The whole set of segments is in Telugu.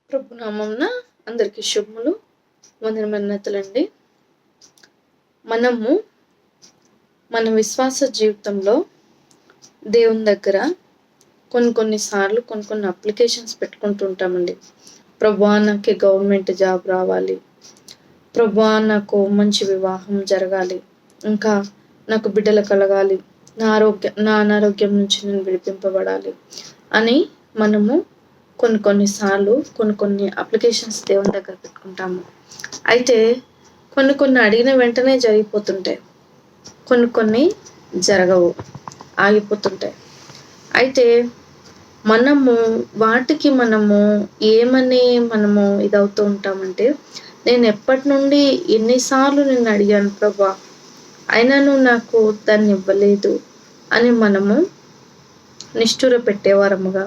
ప్రభు నామమున అందరికీ శుభములు, వందనములండి. మనము మన విశ్వాస జీవితంలో దేవుని దగ్గర కొన్నిసార్లు కొన్ని అప్లికేషన్స్ పెట్టుకుంటుంటామండి. ప్రభువా నాకు గవర్నమెంట్ జాబ్ రావాలి, ప్రభువా నాకు మంచి వివాహం జరగాలి, ఇంకా నాకు బిడ్డలు కలగాలి, నా అనారోగ్యం నుంచి నేను విడిపింపబడాలి అని మనము కొన్నిసార్లు కొన్ని అప్లికేషన్స్ దేవుని దగ్గర పెట్టుకుంటాము. అయితే కొన్ని అడిగిన వెంటనే జరిగిపోతుంటాయి, కొన్ని జరగవు, ఆగిపోతుంటాయి. అయితే వాటికి ఏమని ఇదవుతూ ఉంటామంటే, నేను ఎప్పటి నుండి ఎన్నిసార్లు నిన్ను అడిగాను ప్రభా, అయినా నువ్వు నాకు దాన్ని ఇవ్వలేదు అని నిష్ఠూర పెట్టేవారముగా,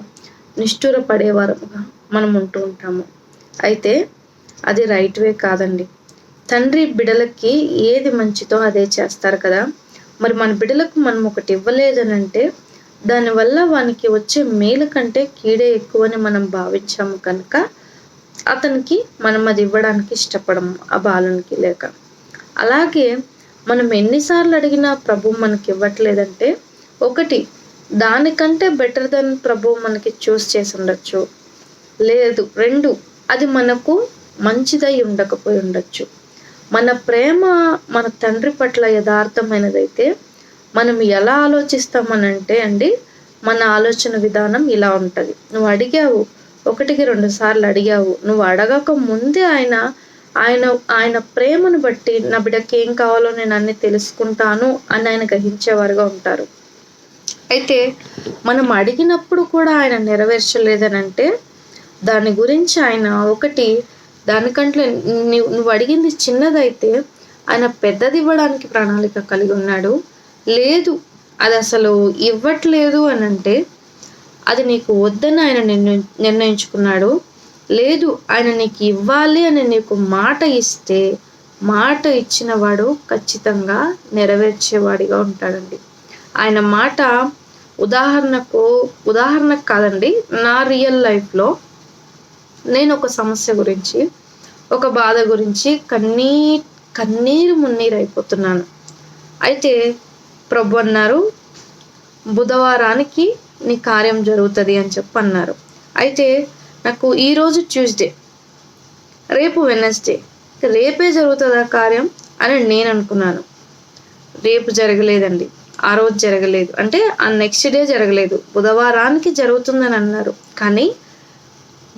నిష్ఠూర పడేవారముగా మనం ఉంటూ ఉంటాము. అయితే అది రైట్ వే కాదండి. తండ్రి బిడ్డలకి ఏది మంచిదో అదే చేస్తారు కదా. మరి మన బిడ్డలకు మనం ఒకటి ఇవ్వలేదనంటే దానివల్ల వానికి వచ్చే మేలు కంటే కీడే ఎక్కువని మనం భావించాము కనుక అతనికి మనం అది ఇవ్వడానికి ఇష్టపడము, ఆ బాలునికి లేక. అలాగే మనం ఎన్నిసార్లు అడిగినా ప్రభు మనకి ఇవ్వట్లేదంటే, ఒకటి దానికంటే బెటర్ దెన్ ప్రభు మనకి చూస్ చేసి ఉండొచ్చు, లేదు రెండు అది మనకు మంచిదై ఉండకపోయి ఉండొచ్చు. మన ప్రేమ మన తండ్రి పట్ల యథార్థమైనదైతే మనం ఎలా ఆలోచిస్తామనంటే అండి, మన ఆలోచన విధానం ఇలా ఉంటుంది. నువ్వు అడిగావు, 1-2 సార్లు అడిగావు, నువ్వు అడగక ముందే ఆయన ప్రేమను బట్టి నా బిడ్డకి ఏం కావాలో నేను అన్ని తెలుసుకుంటాను అని ఆయన గ్రహించేవారుగా ఉంటారు. అయితే మనం అడిగినప్పుడు కూడా ఆయన నెరవేర్చలేదనంటే దాని గురించి ఆయన దానికంటే నువ్వు అడిగింది చిన్నదైతే ఆయన పెద్దది ఇవ్వడానికి ప్రణాళిక కలిగి ఉన్నాడు. లేదు అది అసలు ఇవ్వట్లేదు అని అంటే అది నీకు వద్దని ఆయన నిర్ణయించుకున్నాడు. లేదు ఆయన నీకు ఇవ్వాలి అని నీకు మాట ఇస్తే, మాట ఇచ్చిన వాడు ఖచ్చితంగా నెరవేర్చేవాడిగా ఉంటాడండి. ఆయన మాట ఉదాహరణకు కాదండి, నా రియల్ లైఫ్లో నేను ఒక సమస్య గురించి, ఒక బాధ గురించి కన్నీరు మున్నీరు అయిపోతున్నాను. అయితే ప్రభు అన్నారు, బుధవారానికి నీ కార్యం జరుగుతుంది అని అన్నారు. అయితే నాకు ఈరోజు ట్యూస్డే, రేపు వెడ్నెస్డే, రేపే జరుగుతుందా కార్యం అని నేను అనుకున్నాను. రేపు జరగలేదండి, ఆ రోజు జరగలేదు, అంటే ఆ నెక్స్ట్ డే జరగలేదు, బుధవారానికి జరుగుతుందని అన్నారు. కానీ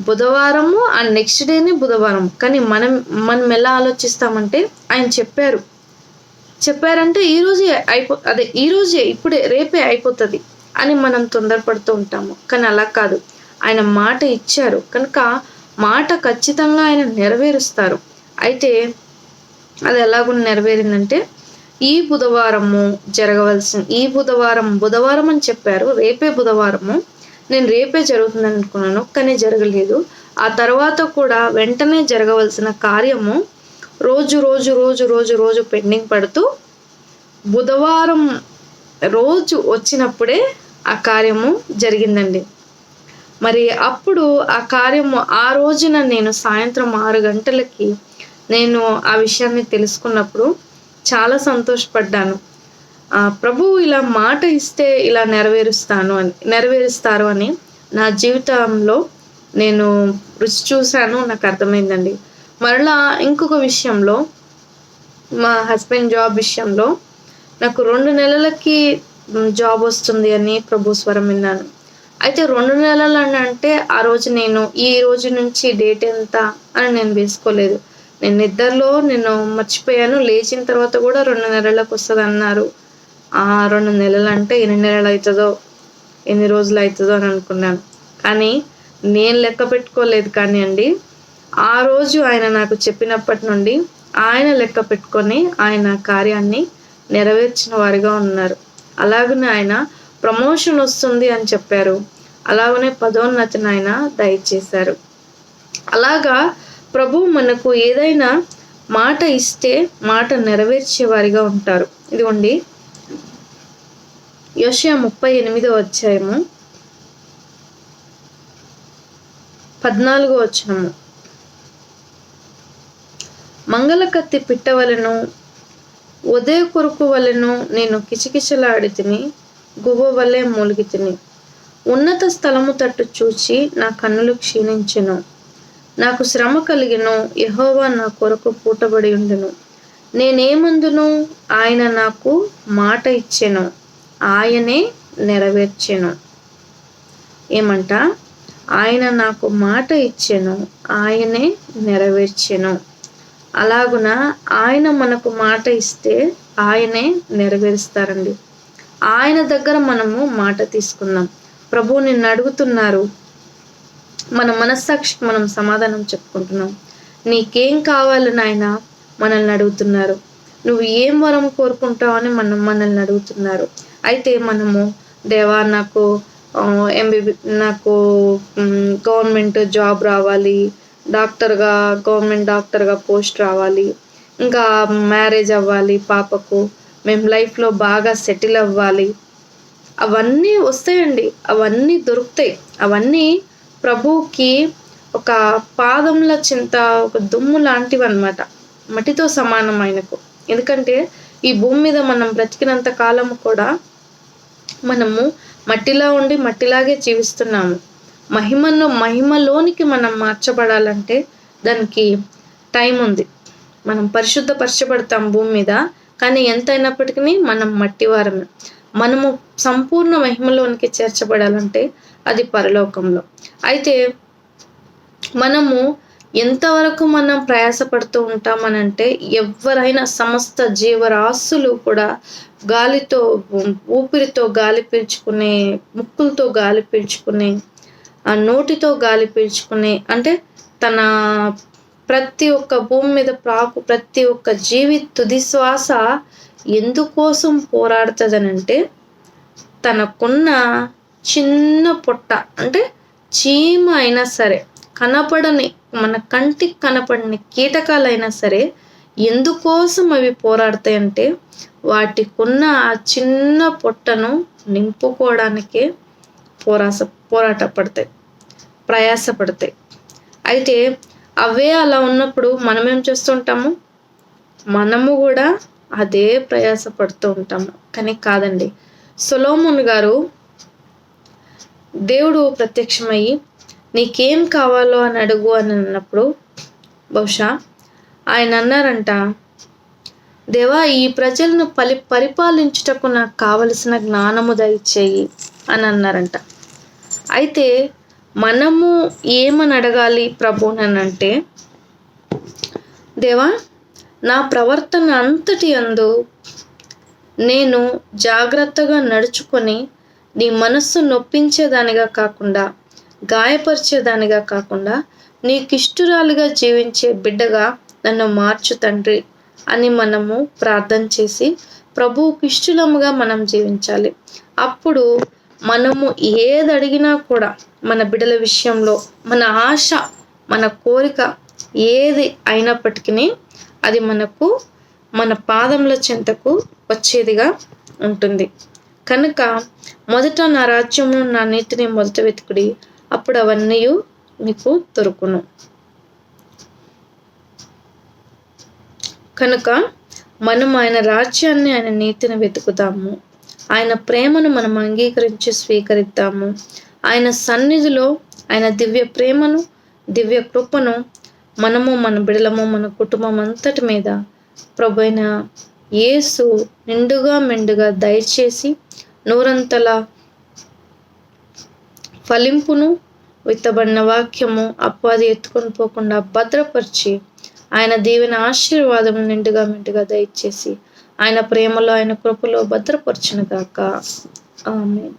బుధవారము ఆ నెక్స్ట్ డేనే బుధవారం. కానీ మనం ఎలా ఆలోచిస్తామంటే, ఆయన చెప్పారంటే ఈరోజే ఇప్పుడే రేపే అయిపోతుంది అని మనం తొందరపడుతూ ఉంటాము. కానీ అలా కాదు, ఆయన మాట ఇచ్చారు కనుక మాట ఖచ్చితంగా ఆయన నెరవేరుస్తారు. అయితే అది ఎలాగూ నెరవేరిందంటే, ఈ బుధవారము ఈ బుధవారం అని చెప్పారు, రేపే బుధవారము, నేను రేపే జరుగుతుందని అనుకున్నాను, కానీ జరగలేదు. ఆ తర్వాత కూడా వెంటనే జరగవలసిన కార్యము రోజు పెండింగ్ పడుతూ బుధవారం రోజు వచ్చినప్పుడే ఆ కార్యము జరిగిందండి. మరి అప్పుడు ఆ కార్యము ఆ రోజున నేను సాయంత్రం 6 గంటలకి నేను ఆ విషయాన్ని తెలుసుకున్నప్పుడు చాలా సంతోషపడ్డాను. ప్రభువు ఇలా మాట ఇస్తే ఇలా నెరవేరుస్తారు అని నా జీవితంలో నేను రుచి చూశాను, నాకు అర్థమైందండి. మరలా ఇంకొక విషయంలో, మా హస్బెండ్ జాబ్ విషయంలో నాకు 2 నెలలకి జాబ్ వస్తుంది అని ప్రభు స్వరం విన్నాను. అయితే 2 నెలలు అని అంటే ఆ రోజు నేను ఈ రోజు నుంచి డేట్ ఎంత అని నేను వేసుకోలేదు. నేను నిద్రలో మర్చిపోయాను. లేచిన తర్వాత కూడా 2 నెలలకు వస్తుంది అన్నారు. 2 నెలలు అంటే ఎన్ని నెలలు అవుతుందో, ఎన్ని రోజులు అవుతుందో అని అనుకున్నాను. కానీ నేను లెక్క పెట్టుకోలేదు. కానీ అండి, ఆ రోజు ఆయన నాకు చెప్పినప్పటి నుండి ఆయన లెక్క పెట్టుకొని ఆయన కార్యాన్ని నెరవేర్చిన వారిగా ఉన్నారు. అలాగనే ఆయన ప్రమోషన్ వస్తుంది అని చెప్పారు, అలాగనే పదోన్నతిని ఆయన దయచేశారు. అలాగా ప్రభు మనకు ఏదైనా మాట ఇస్తే మాట నెరవేర్చే వారిగా ఉంటారు. ఇదిగోండి, యెషయా 38వ అధ్యాయము 14వ వచనము. మంగళ కత్తి పిట్టవలను ఉదయ కొరుకు వలెను నేను కిచకిచలాడితిని, గువ్వ వలె మూలిగితిని. ఉన్నత స్థలము తట్టు చూచి నా కన్నులు క్షీణించెను. నాకు శ్రమ కలిగెను, యెహోవా నా కొరకు పూటబడి ఉండెను. నేనేమందును? ఆయన నాకు మాట ఇచ్చెను, ఆయనే నెరవేర్చెను. ఏమంట? ఆయన నాకు మాట ఇచ్చెను, ఆయనే నెరవేర్చెను. అలాగున ఆయన మనకు మాట ఇస్తే ఆయనే నెరవేరుస్తారండి. ఆయన దగ్గర మనము మాట తీసుకుందాం. ప్రభు నిన్ను అడుగుతున్నారు, మన మనస్సాక్షికి మనం సమాధానం చెప్పుకుంటున్నాం. నీకేం కావాలి నాయన మనల్ని అడుగుతున్నారు. నువ్వు ఏం వరం కోరుకుంటావని మనల్ని అడుగుతున్నారు. అయితే మనము దేవా నాకు నాకు గవర్నమెంట్ జాబ్ రావాలి, గవర్నమెంట్ డాక్టర్గా పోస్ట్ రావాలి, ఇంకా మ్యారేజ్ అవ్వాలి పాపకు, మేము లైఫ్లో బాగా సెటిల్ అవ్వాలి. అవన్నీ వస్తాయండి, అవన్నీ దొరుకుతాయి. అవన్నీ ప్రభువుకి ఒక పాదముల చింత, ఒక దుమ్ము లాంటివి అన్నమాట, మట్టితో సమానం ఆయనకు. ఎందుకంటే ఈ భూమి మీద మనం బ్రతికినంత కాలము కూడా మనము మట్టిలా ఉండి మట్టిలాగే జీవిస్తున్నాము. మహిమలోనికి మనం మార్చబడాలంటే దానికి టైం ఉంది. మనం పరిశుద్ధపరచబడతాం భూమి మీద, కానీ ఎంత అయినప్పటికీ మనం మట్టివారమే. మనము సంపూర్ణ మహిమలోనికి చేర్చబడాలంటే అది పరలోకంలో. అయితే మనము ఎంతవరకు మనం ప్రయాసపడుతూ ఉంటామనంటే, ఎవరైనా సమస్త జీవరాశులు కూడా గాలితో, ఊపిరితో గాలి పీల్చుకునే, ముక్కులతో గాలి పీల్చుకునే, ఆ నోటితో గాలి పీల్చుకునే, అంటే తన ప్రతి ఒక్క భూమి మీద ప్రతి ఒక్క జీవి తుది శ్వాస ఎందుకోసం పోరాడుతుందనంటే, తనకున్న చిన్న పొట్ట, అంటే చీమ అయినా సరే, కనపడని, మన కంటికి కనపడని కీటకాలైనా సరే ఎందుకోసం అవి పోరాడతాయంటే, వాటికున్న ఆ చిన్న పొట్టను నింపుకోవడానికే ప్రయాసపడతాయి. అయితే అవే అలా ఉన్నప్పుడు మనమేం చేస్తుంటాము? మనము కూడా అదే ప్రయాసపడుతూ ఉంటాము. కానీ కాదండి, సొలొమోను గారు దేవుడు ప్రత్యక్షమయ్యి నీకేం కావాలో అని అడుగు అని అన్నప్పుడు, బహుశా ఆయన అన్నారంట, దేవా ఈ ప్రజలను పరిపాలించుటకు నాకు కావలసిన జ్ఞానము దయచేయి అని అన్నారంట. అయితే మనము ఏమని అడగాలి ప్రభువునంటే, దేవా నా ప్రవర్తన అంతటి యందు నేను జాగ్రత్తగా నడుచుకొని నీ మనస్సు నొప్పించేదానిగా కాకుండా, గాయపరిచేదానిగా కాకుండా, నీకిష్టురాలుగా జీవించే బిడ్డగా నన్ను మార్చు తండ్రి అని మనము ప్రార్థన చేసి ప్రభువుకి ఇష్టలముగా మనం జీవించాలి. అప్పుడు మనము ఏది అడిగినా కూడా మన బిడ్డల విషయంలో మన ఆశ, మన కోరిక ఏది అయినప్పటికీ అది మనకు మన పాదముల చెంతకు వచ్చేదిగా ఉంటుంది. కనుక మొదట నా రాజ్యమును నా నీతిని మొదట వెతుకుడి, అప్పుడు అవన్నీ మీకు దొరుకును. కనుక మనం ఆయన రాజ్యాన్ని, ఆయన నీతిని వెతుకుతాము, ఆయన ప్రేమను మనం అంగీకరించి స్వీకరిద్దాము. ఆయన సన్నిధిలో ఆయన దివ్య ప్రేమను, దివ్య కృపను మనము, మన బిడలము, మన కుటుంబం అంతటి మీద ప్రభువైన యేసు నిండుగా మెండుగా దయచేసి నూరంతల ఫలింపును, విత్తబడిన వాక్యము అపవాది ఎత్తుకొని పోకుండా భద్రపరిచి ఆయన దీవెన ఆశీర్వాదం నిండుగా మెండుగా దయచేసి ఆయన ప్రేమలో, ఆయన కృపలో భద్రపరచును గాక. ఆమేన్.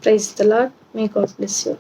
Praise the Lord. May God bless you.